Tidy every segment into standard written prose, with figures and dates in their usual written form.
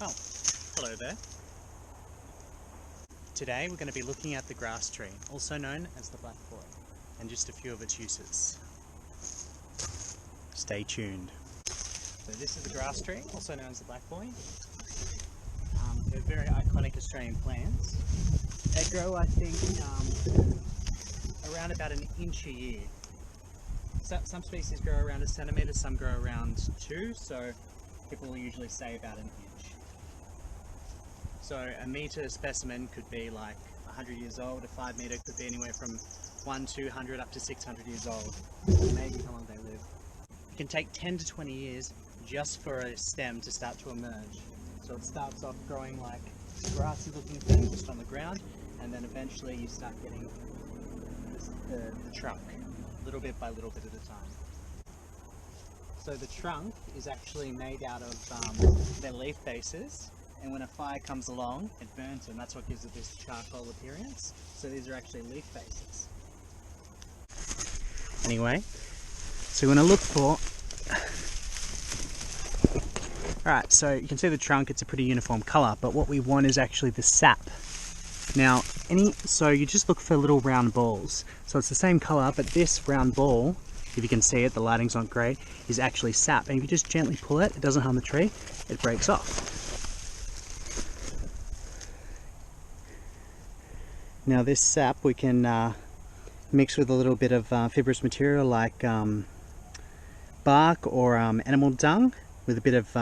Oh, hello there. Today we're going to be looking at the grass tree, also known as the black boy, and just a few of its uses. Stay tuned. So this is the grass tree, also known as the black boy. They're very iconic Australian plants. They grow, I think, around about an inch a year. Some species grow around a centimetre, some grow around 2, so people will usually say about an inch. So a metre specimen could be like 100 years old, a 5 metre could be anywhere from 200 up to 600 years old. Maybe how long they live. It can take 10 to 20 years just for a stem to start to emerge. So it starts off growing like a grassy looking thing just on the ground, and then eventually you start getting the trunk, little bit by little bit at a time. So the trunk is actually made out of their leaf bases, and when a fire comes along, it burns them. That's what gives it this charcoal appearance. So these are actually leaf bases. Anyway, so we're going to look for... Alright, so you can see the trunk, it's a pretty uniform colour, but what we want is actually the sap. Now, so you just look for little round balls. So it's the same colour, but this round ball, if you can see it, the lighting's not great, is actually sap. And if you just gently pull it, it doesn't harm the tree, it breaks off. Now this sap we can mix with a little bit of fibrous material like bark or animal dung with a bit of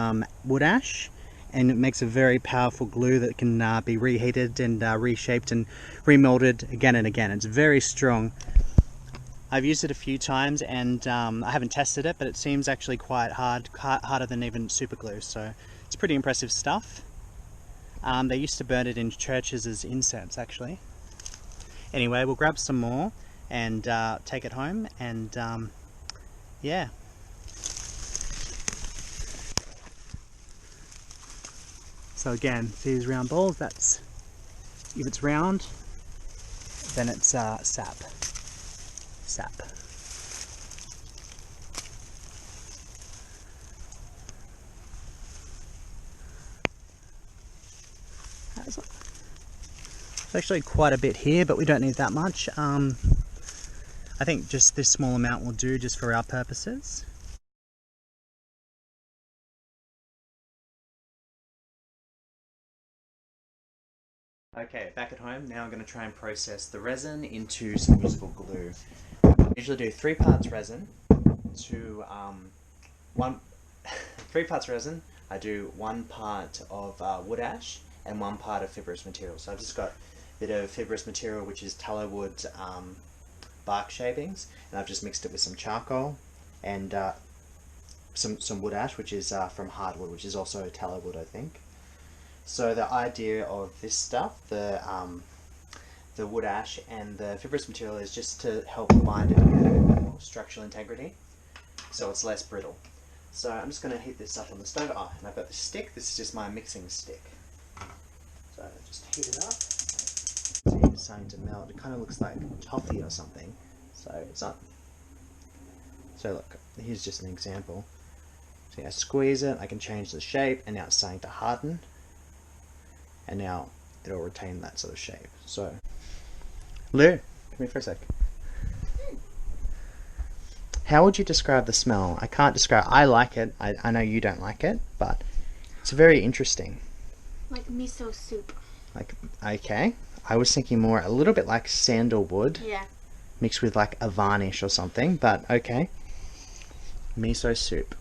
wood ash, and it makes a very powerful glue that can be reheated and reshaped and remolded again and again. It's very strong. I've used it a few times and I haven't tested it, but it seems actually quite harder than even super glue, so it's pretty impressive stuff. They used to burn it in churches as incense actually. Anyway, we'll grab some more and take it home, and yeah. So again, see these round balls, that's, if it's round, then it's sap. Sap. There's actually quite a bit here, but we don't need that much. I think just this small amount will do just for our purposes. Okay, back at home, now I'm going to try and process the resin into some usable glue. I usually do 3 parts resin to 3 parts resin. I do 1 part of wood ash and 1 part of fibrous material. So I've just got a bit of fibrous material, which is tallow wood bark shavings, and I've just mixed it with some charcoal and some wood ash, which is from hardwood, which is also tallow wood, I think. So the idea of this stuff, the wood ash and the fibrous material, is just to help bind it with structural integrity, so it's less brittle. So I'm just going to heat this up on the stove. Oh, and I've got this stick. This is just my mixing stick. So just heat it up. See, it's starting to melt. It kind of looks like toffee or something. So it's not. So look, here's just an example. See, I squeeze it, I can change the shape, and now it's starting to harden. And now it'll retain that sort of shape. So, Lou, come here for a sec. How would you describe the smell? I can't describe. I like it. I know you don't like it, but it's very interesting. Like miso soup. Like, okay. I was thinking more a little bit like sandalwood. Yeah. Mixed with like a varnish or something, but okay. Miso soup.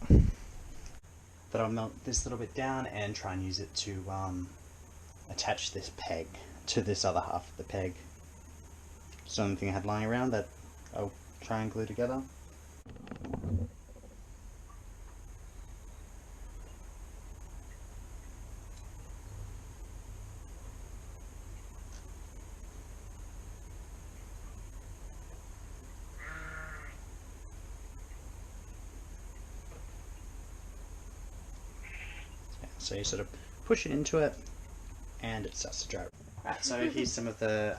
But I'll melt this little bit down and try and use it to attach this peg to this other half of the peg. It's the only thing I had lying around that I'll try and glue together. So you sort of push it into it and it starts to dry. Right, so here's some of the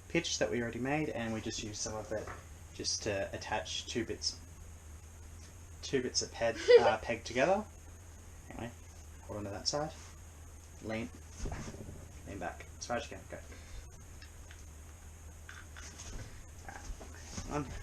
pitch that we already made, and we just use some of it just to attach two bits of peg together. Anyway, Hold on to that side. Lean. Lean back. As far as you can. Go. Alright. On.